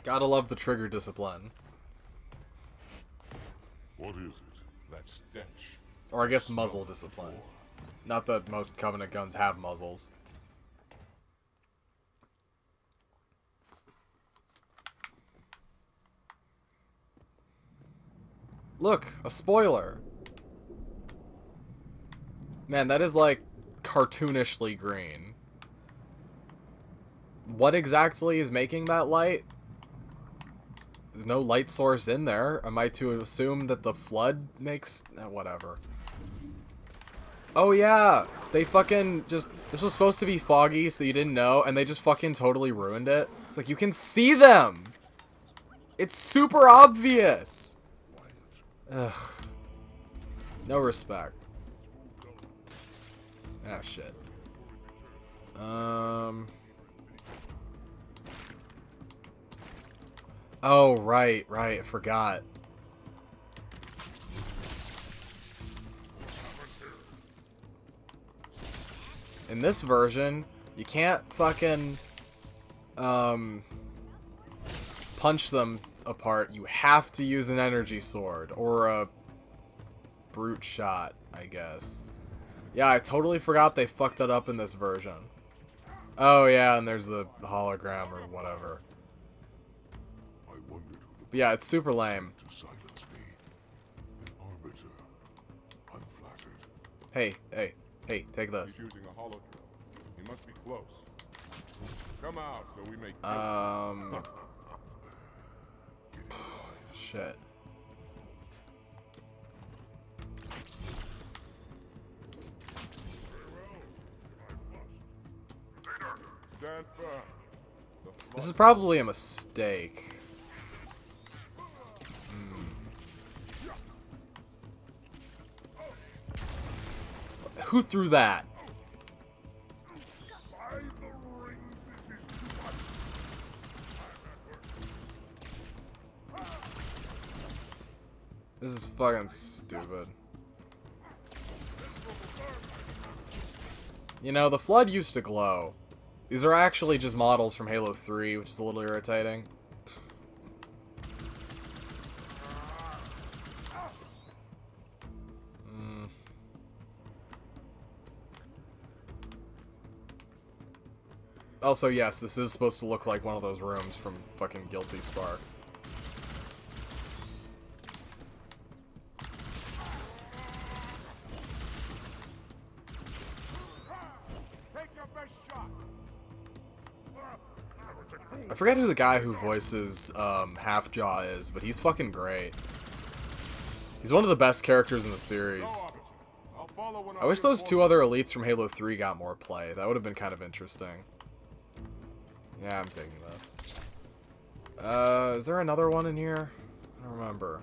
Gotta love the trigger discipline. What is it? That stench. Or I guess muzzle discipline. Not that most Covenant guns have muzzles. Look, a spoiler. Man, that is like cartoonishly green. What exactly is making that light? There's no light source in there. Am I to assume that the flood makes... whatever. Oh yeah, they fucking just... This was supposed to be foggy, so you didn't know, and they just fucking totally ruined it. It's like, you can see them! It's super obvious! Ugh. No respect. Ah, shit. Oh, right, I forgot. In this version, you can't fucking, punch them apart. You have to use an energy sword, or a brute shot, I guess. Yeah, I totally forgot they fucked that up in this version. Oh yeah, and there's the hologram or whatever. But yeah, it's super lame. Hey, take this. He's using a hollow drill. He must be close. Come out so we may Shit. Stand firm. This is probably a mistake. Who threw that? This is fucking stupid. You know, the flood used to glow. These are actually just models from Halo 3, which is a little irritating. Also, yes, this is supposed to look like one of those rooms from fucking Guilty Spark. I forget who the guy who voices Halfjaw is, but he's fucking great. He's one of the best characters in the series. I wish those two other elites from Halo 3 got more play. That would have been kind of interesting. Yeah, I'm taking that. Is there another one in here? I don't remember.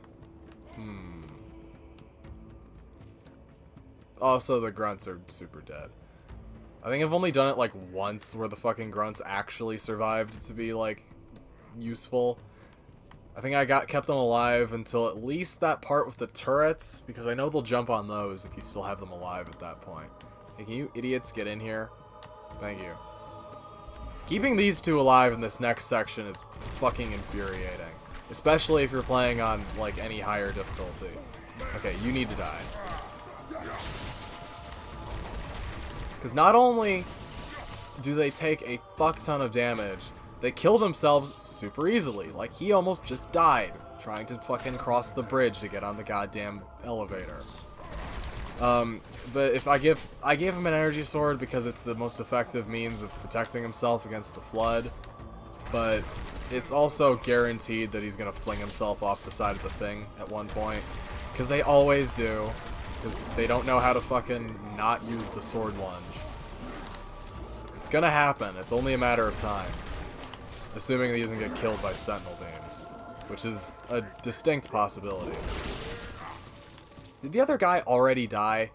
Also, the grunts are super dead. I think I've only done it like once where the fucking grunts actually survived to be like useful. I think I kept them alive until at least that part with the turrets, because I know they'll jump on those if you still have them alive at that point. Hey, can you idiots get in here? Thank you. Keeping these two alive in this next section is fucking infuriating. Especially if you're playing on, like, any higher difficulty. Okay, you need to die. Because not only do they take a fuck ton of damage, they kill themselves super easily. Like, he almost just died trying to fucking cross the bridge to get on the goddamn elevator. But if I gave him an energy sword because it's the most effective means of protecting himself against the flood, but it's also guaranteed that he's gonna fling himself off the side of the thing at one point, because they always do, because they don't know how to fucking not use the sword lunge. It's gonna happen. It's only a matter of time, assuming that he doesn't get killed by sentinel beams, which is a distinct possibility. Did the other guy already die?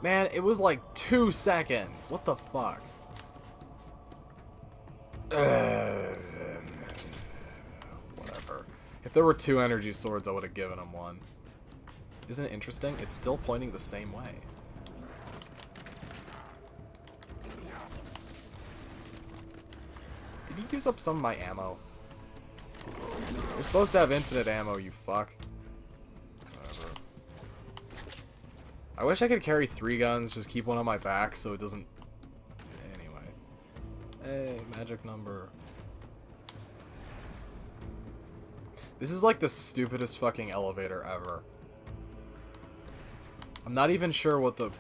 Man, it was like 2 seconds. What the fuck? Whatever. If there were 2 energy swords, I would have given him one. Isn't it interesting? It's still pointing the same way. Did you use up some of my ammo? You're supposed to have infinite ammo, you fuck. Whatever. I wish I could carry 3 guns, just keep one on my back so it doesn't... Anyway. Hey, magic number. This is like the stupidest fucking elevator ever. I'm not even sure what the...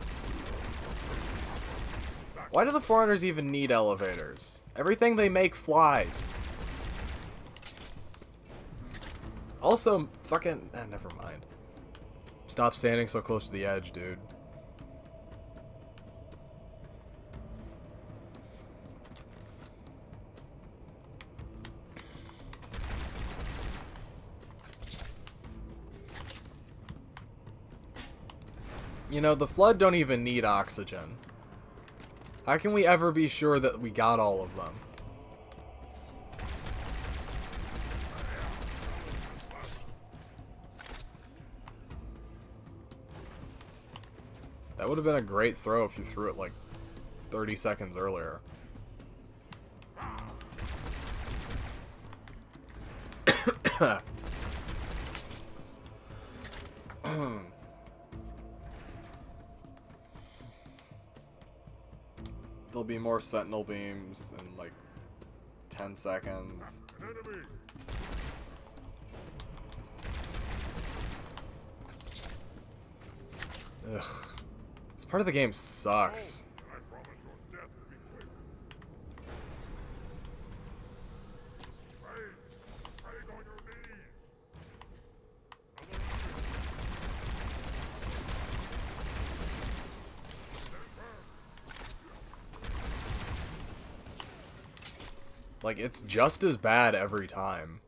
Why do the foreigners even need elevators? Everything they make flies. Also, fucking... never mind. Stop standing so close to the edge, dude. You know, the Flood don't even need oxygen. How can we ever be sure that we got all of them? That would have been a great throw if you threw it like 30 seconds earlier. There'll be more sentinel beams in like 10 seconds. Ugh. This part of the game sucks. Like, it's just as bad every time.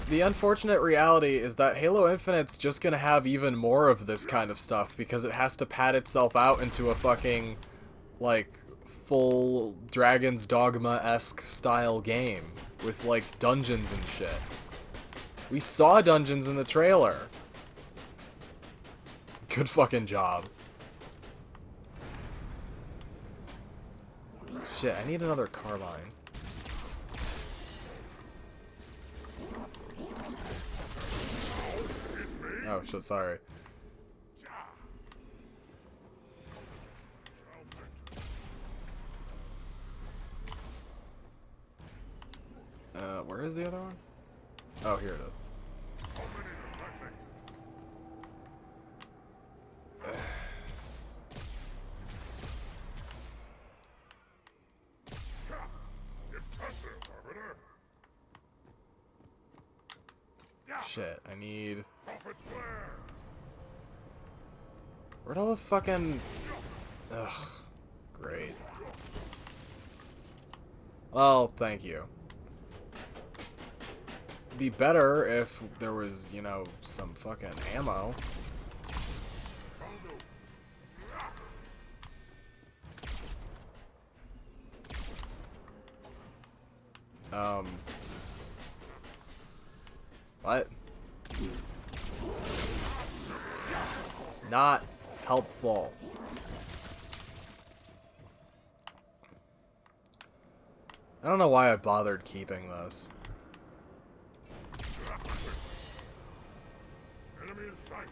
The unfortunate reality is that Halo Infinite's just gonna have even more of this kind of stuff because it has to pad itself out into a fucking, like, full Dragon's Dogma-esque style game with, like, dungeons and shit. We saw dungeons in the trailer. Good fucking job. Shit, I need another carbine. Oh shit, sorry. Where is the other one? Oh, here it is. Shit, I need... Where'd all the fucking... Ugh. Great. Well, thank you. It'd be better if there was, you know, some fucking ammo. What? Not helpful. I don't know why I bothered keeping this. Enemy in sight.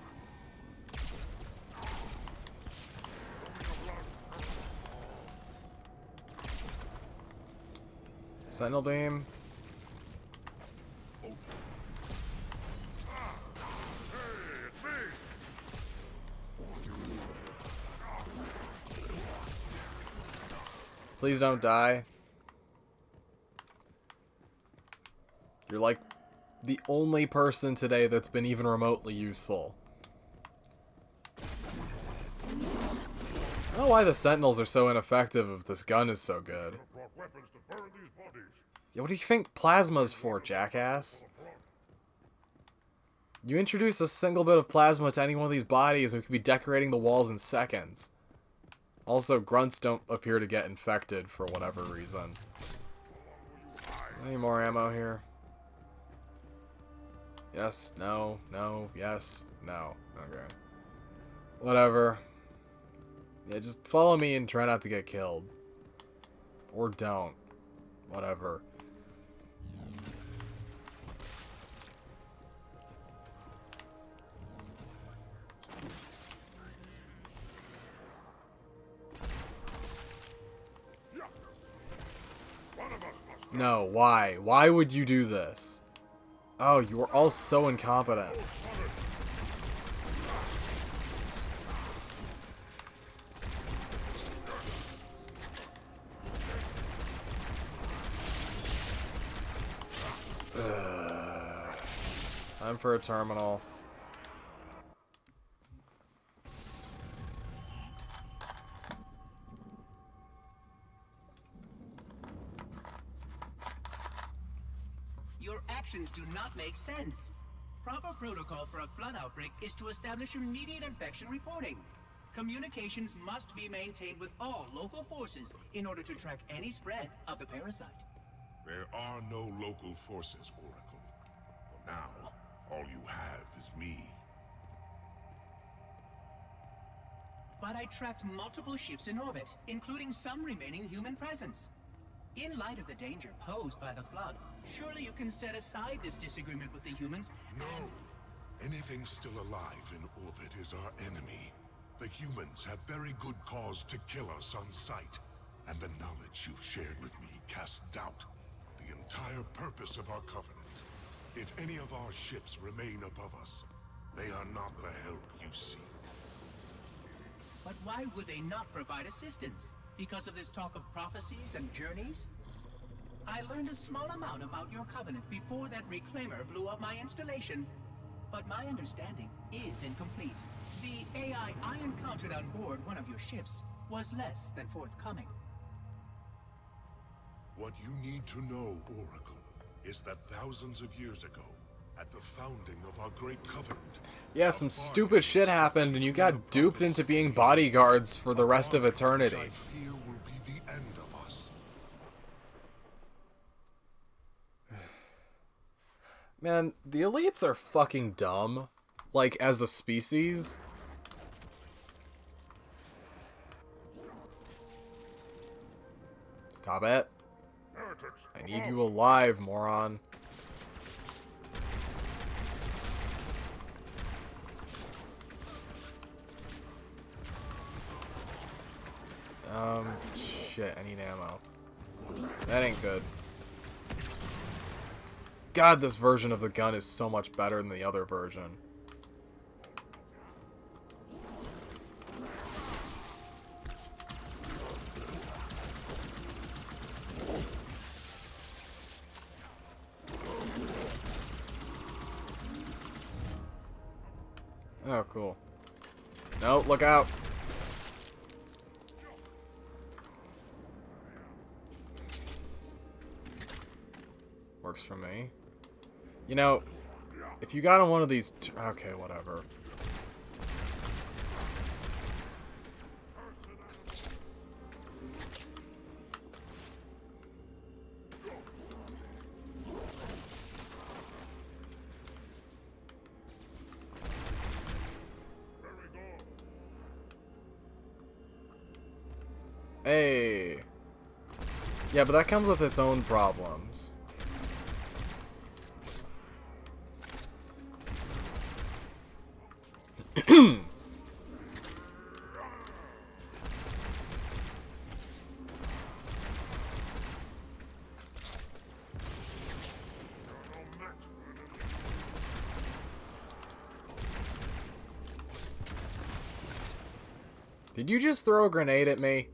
Sentinel beam. Please don't die. You're like the only person today that's been even remotely useful. I don't know why the Sentinels are so ineffective if this gun is so good. Yeah, what do you think plasma's for, jackass? You introduce a single bit of plasma to any one of these bodies and we could be decorating the walls in seconds. Also, grunts don't appear to get infected for whatever reason. Any more ammo here? Yes, no, no, yes, no. Okay. Whatever. Yeah, just follow me and try not to get killed. Or don't. Whatever. No, why? Why would you do this? Oh, you are all so incompetent. Time for a terminal. Your actions do not make sense. Proper protocol for a flood outbreak is to establish immediate infection reporting. Communications must be maintained with all local forces in order to track any spread of the parasite. There are no local forces, Oracle. For now, all you have is me. But I tracked multiple ships in orbit, including some remaining human presence. In light of the danger posed by the flood, surely you can set aside this disagreement with the humans. No! Anything still alive in orbit is our enemy. The humans have very good cause to kill us on sight. And the knowledge you've shared with me casts doubt on the entire purpose of our covenant. If any of our ships remain above us, they are not the help you seek. But why would they not provide assistance? Because of this talk of prophecies and journeys? I learned a small amount about your covenant before that reclaimer blew up my installation. But my understanding is incomplete. The AI I encountered on board one of your ships was less than forthcoming. What you need to know, Oracle, is that thousands of years ago, at the founding of our great covenant... Yeah, some stupid shit happened and you got duped into being bodyguards for the rest of eternity. I fear will be the end of us. Man, the elites are fucking dumb. Like, as a species. Stop it. I need you alive, moron. Shit, I need ammo. That ain't good. God, this version of the gun is so much better than the other version. Oh, cool. No, look out! Works for me. You know, if you got on one of these... Okay, whatever. Hey. Yeah, but that comes with its own problems. Did you just throw a grenade at me?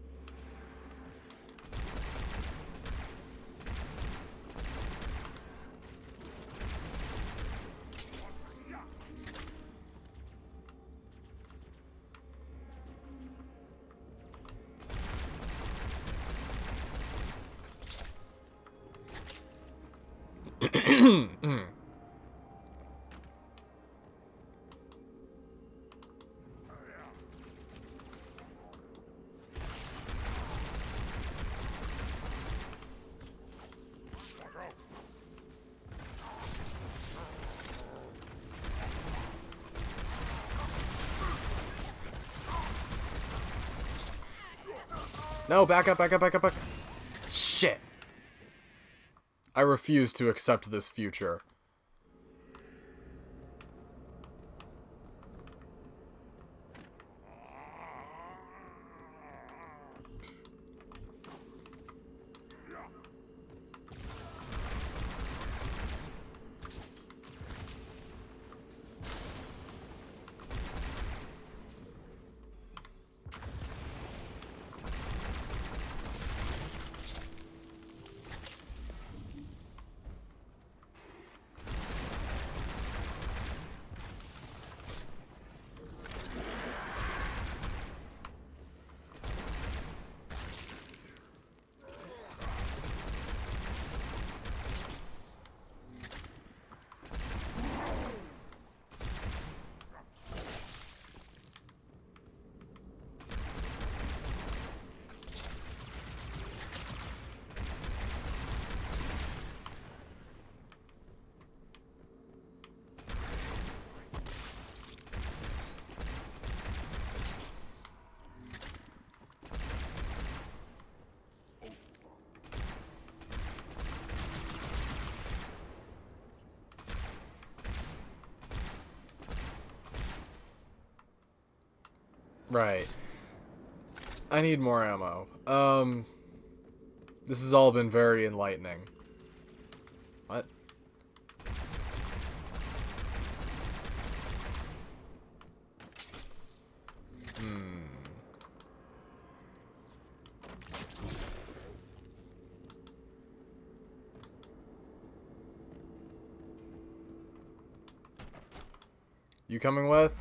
No, back up, back up, back up, back up. Shit. I refuse to accept this future. Right. I need more ammo. This has all been very enlightening. What? You coming with?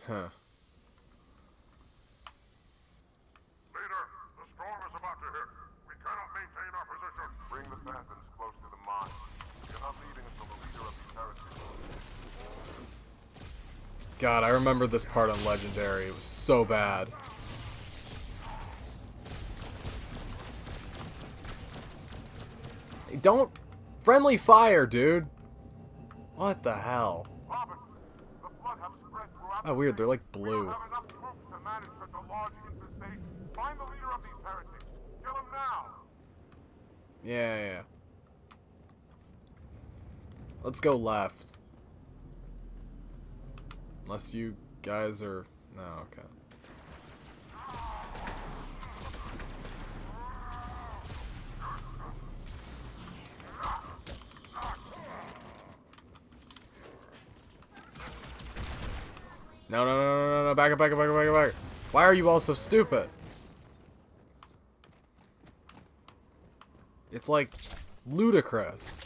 Huh. Leader, the storm is about to hit. We cannot maintain our position. Bring the Phantoms close to the mine. We are not leaving until the leader of the territory. God, I remember this part on Legendary. It was so bad. Hey, don't friendly fire, dude. What the hell? Robin, the flood has spread throughout. Oh, weird. They're like We blue. don't have enough troops to manage such a large infestation. Find the leader of these heretics. Kill him now. Yeah. Let's go left. Unless you guys are... No, okay. No, back up. Why are you all so stupid? It's like ludicrous.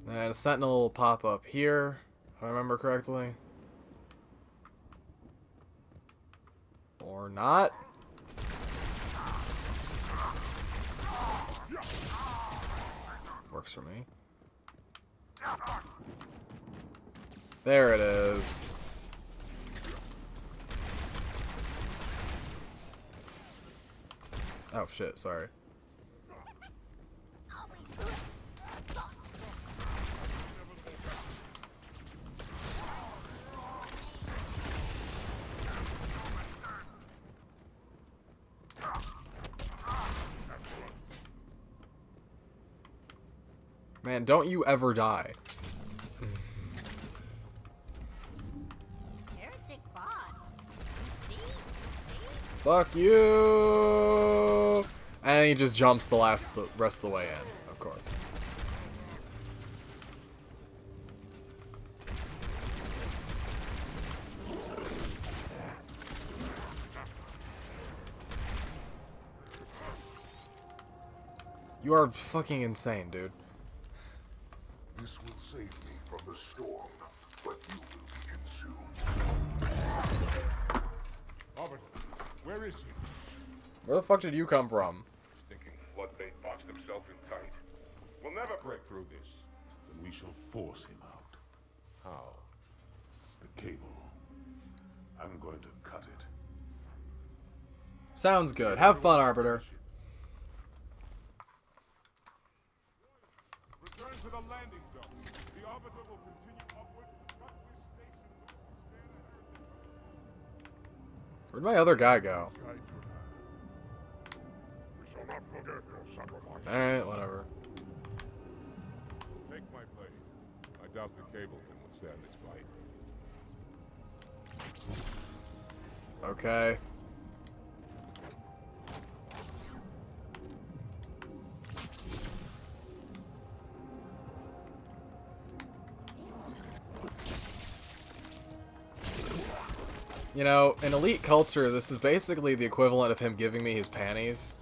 And a sentinel will pop up here, if I remember correctly. Or not. Works for me. There it is. Oh shit, sorry. Man, don't you ever die. Fuck you! And he just jumps the rest of the way in, of course. You are fucking insane, dude. This will save me from the storm, but you will be consumed. Robin, where is he? Where the fuck did you come from? Stinking floodbait boxed himself in tight. We'll never break through this. Then we shall force him out. How? The cable. I'm going to cut it. Sounds good. Have fun, Arbiter. Return to the landing zone. The Arbiter will continue upward, but this station looks scared. Where'd my other guy go? Guide your hand. We shall not forget your sacrifice. Alright, whatever. Take my blade. I doubt the cable can withstand its bite. Okay. You know, in Elite culture, this is basically the equivalent of him giving me his panties.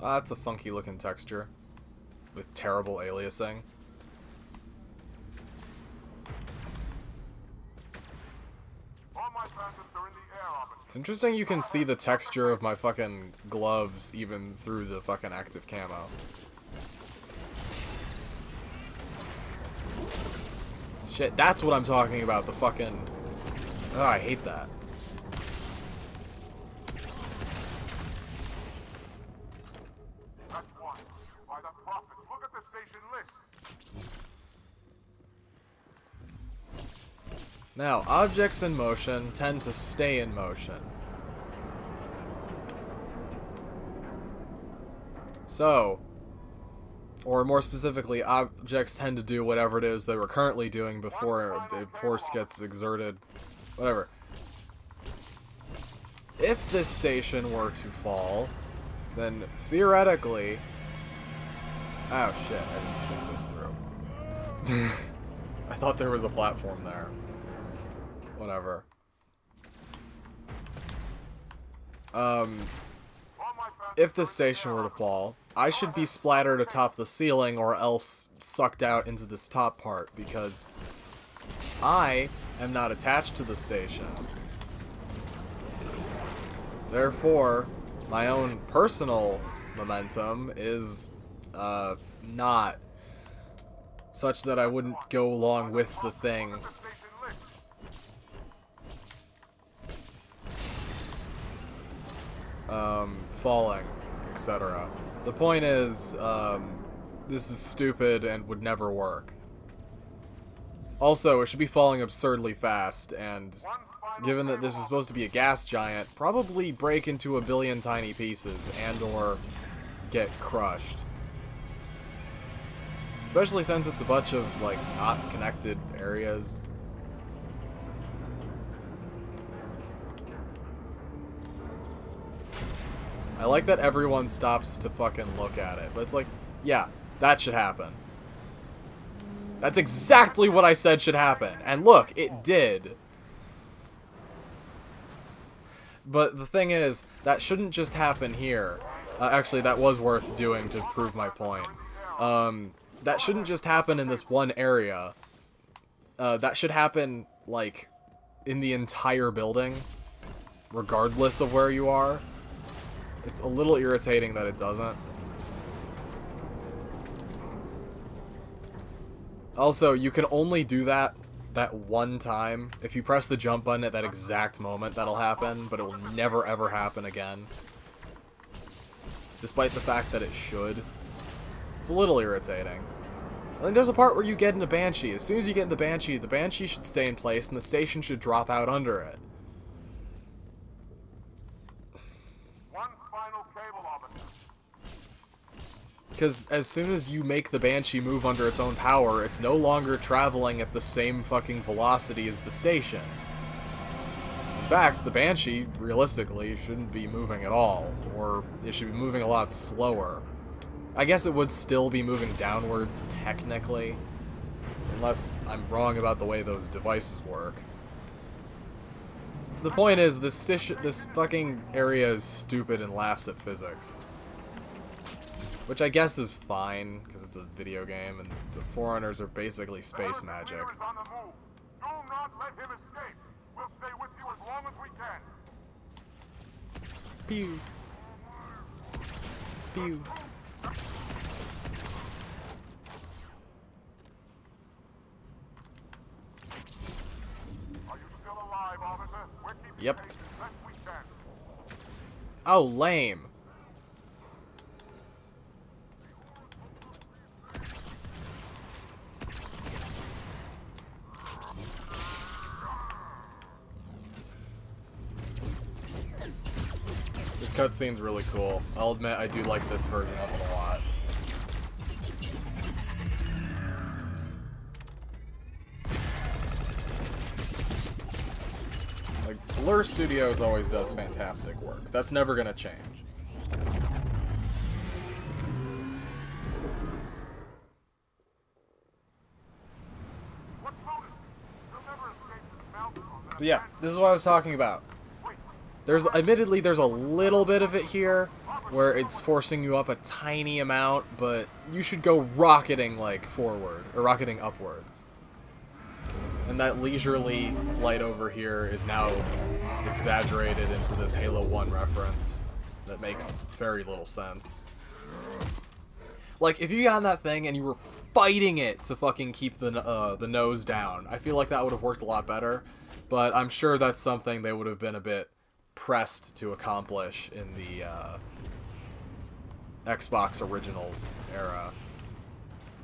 That's a funky looking texture with terrible aliasing. All my phantoms are in the air, Arbiter. It's interesting you can see the texture of my fucking gloves even through the fucking active camo. Shit, that's what I'm talking about, the fucking... Oh, I hate that. That's one. By the prophets, look at the station list. Now, objects in motion tend to stay in motion. So, or more specifically, objects tend to do whatever it is they were currently doing before the force gets exerted. Whatever. If this station were to fall, then theoretically... Oh shit, I didn't think this through. I thought there was a platform there. Whatever. If the station were to fall, I should be splattered atop the ceiling or else sucked out into this top part, because I am not attached to the station. Therefore, my own personal momentum is, not such that I wouldn't go along with the thing. Falling, etc. The point is, this is stupid and would never work. Also, it should be falling absurdly fast, and given that this is supposed to be a gas giant, probably break into a billion tiny pieces and or get crushed. Especially since it's a bunch of, like, not connected areas. I like that everyone stops to fucking look at it, but it's like, yeah, that should happen. That's exactly what I said should happen, and look, it did. But the thing is, that shouldn't just happen here. Actually, that was worth doing to prove my point. That shouldn't just happen in this one area. That should happen, like, in the entire building, regardless of where you are. It's a little irritating that it doesn't. Also, you can only do that one time. If you press the jump button at that exact moment, that'll happen, but it will never ever happen again. Despite the fact that it should. It's a little irritating. I think there's a part where you get into Banshee. As soon as you get into Banshee, the Banshee should stay in place and the station should drop out under it. Because as soon as you make the Banshee move under its own power, it's no longer traveling at the same fucking velocity as the station. In fact, the Banshee, realistically, shouldn't be moving at all, or it should be moving a lot slower. I guess it would still be moving downwards, technically, Unless I'm wrong about the way those devices work. The point is, this fucking area is stupid and laughs at physics. Which I guess is fine, because it's a video game, and the Forerunners are basically space magic. The leader is on the move. Do not let him escape. We'll stay with you as long as we can. Pew. Pew. Are you still alive, officer? We're keeping Yep. pace as best we can. Oh, lame. This cutscene's really cool. I'll admit I do like this version of it a lot. Like, Blur Studios always does fantastic work. That's never gonna change. What's loaded? You'll never escape this mountain on that. But yeah, this is what I was talking about. There's, admittedly, there's a little bit of it here where it's forcing you up a tiny amount, but you should go rocketing, like, forward, or rocketing upwards. And that leisurely flight over here is now exaggerated into this Halo 1 reference that makes very little sense. Like, if you got on that thing and you were fighting it to fucking keep the nose down, I feel like that would have worked a lot better, but I'm sure that's something they would have been a bit pressed to accomplish in the Xbox Originals era.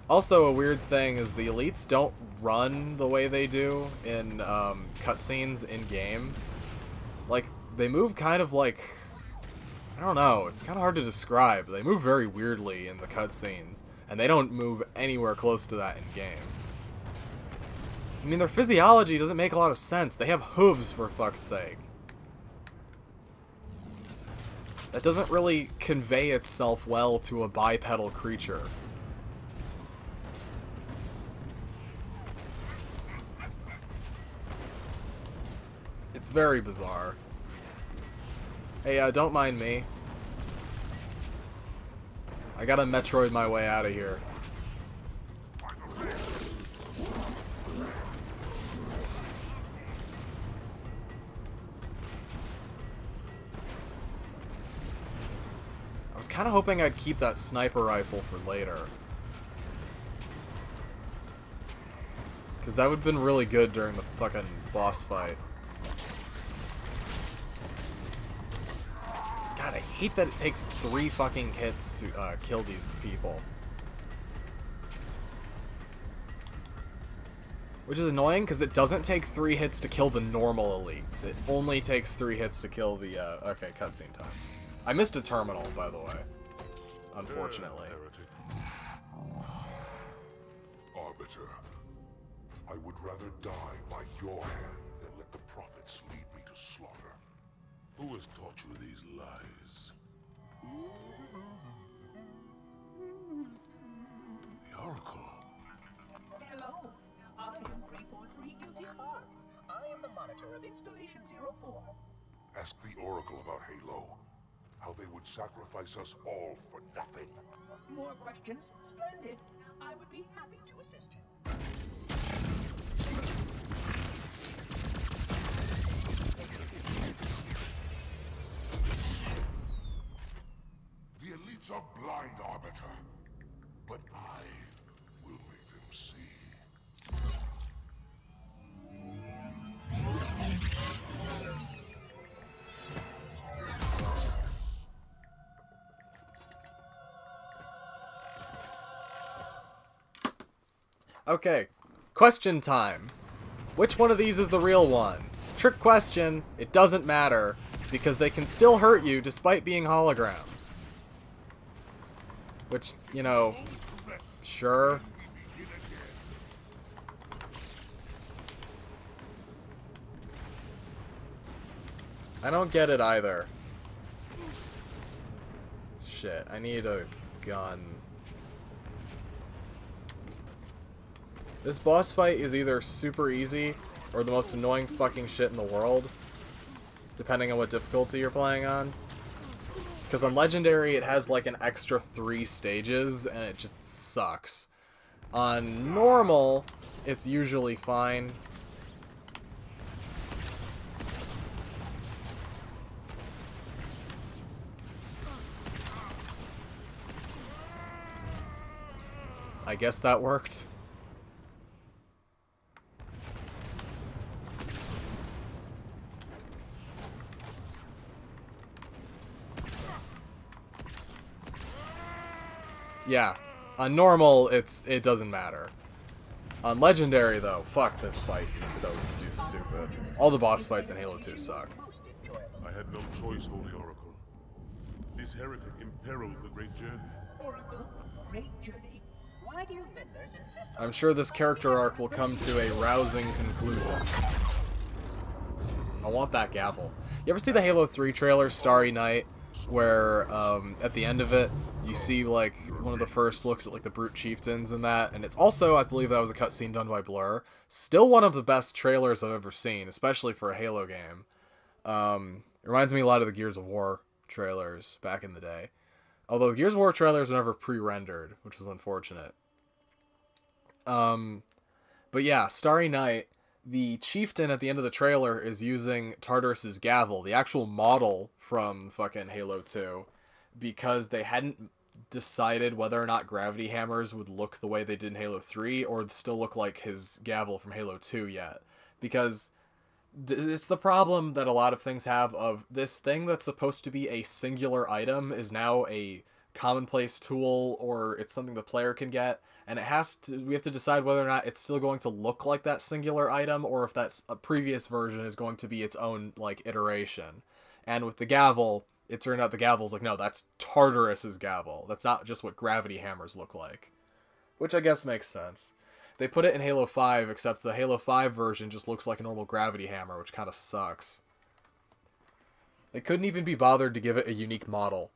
Also, a weird thing is the elites don't run the way they do in cutscenes in-game. Like, they move kind of like... I don't know, it's kind of hard to describe. They move very weirdly in the cutscenes, and they don't move anywhere close to that in-game. I mean, their physiology doesn't make a lot of sense. They have hooves, for fuck's sake. That doesn't really convey itself well to a bipedal creature. It's very bizarre. Hey, don't mind me. I gotta Metroid my way out of here. I was kind of hoping I'd keep that sniper rifle for later. Because that would have been really good during the fucking boss fight. God, I hate that it takes 3 fucking hits to kill these people. Which is annoying, because it doesn't take 3 hits to kill the normal elites. It only takes 3 hits to kill the, okay, cutscene time. I missed a terminal, by the way. Unfortunately. Arbiter, I would rather die by your hand than let the prophets lead me to slaughter. Who has taught you these lies? The Oracle. Hello, I am 343 Guilty Spark. I am the monitor of Installation 04. Ask the Oracle about Halo. How they would sacrifice us all for nothing. More questions? Splendid. I would be happy to assist you. The elites are blind, Arbiter. But I will make them see. Okay, question time. Which one of these is the real one? Trick question, it doesn't matter, because they can still hurt you despite being holograms. Which, you know, sure. I don't get it either. Shit, I need a gun. This boss fight is either super easy or the most annoying fucking shit in the world, depending on what difficulty you're playing on. Because on Legendary, it has like an extra 3 stages, and it just sucks. On Normal, it's usually fine. I guess that worked. Yeah, on Normal, it doesn't matter. On Legendary, though, fuck, this fight is so stupid. All the boss fights in Halo 2 suck. I had no choice, Holy Oracle. This heretic imperiled the Great Journey. Oracle, great journey. Why do you meddlers insist on... I'm sure this character arc will come to a rousing conclusion. I want that gavel. You ever see the Halo 3 trailer, Starry Night, where at the end of it, you see like one of the first looks at like the Brute Chieftains and that, and it's also, I believe that was a cutscene done by Blur. Still one of the best trailers I've ever seen, especially for a Halo game. It reminds me a lot of the Gears of War trailers back in the day. Although Gears of War trailers were never pre-rendered, which was unfortunate. But yeah, Starry Night, the chieftain at the end of the trailer is using Tartarus's gavel, the actual model from fucking Halo 2, because they hadn't decided whether or not gravity hammers would look the way they did in Halo 3 or still look like his gavel from Halo 2 yet. Because it's the problem that a lot of things have of this thing that's supposed to be a singular item is now a commonplace tool, or it's something the player can get, and we have to decide whether or not it's still going to look like that singular item, or if that's a previous version is going to be its own like iteration. And with the gavel, it turned out the gavel's like, no, that's Tartarus's gavel. That's not just what gravity hammers look like. Which I guess makes sense. They put it in Halo 5, except the Halo 5 version just looks like a normal gravity hammer, which kind of sucks. They couldn't even be bothered to give it a unique model.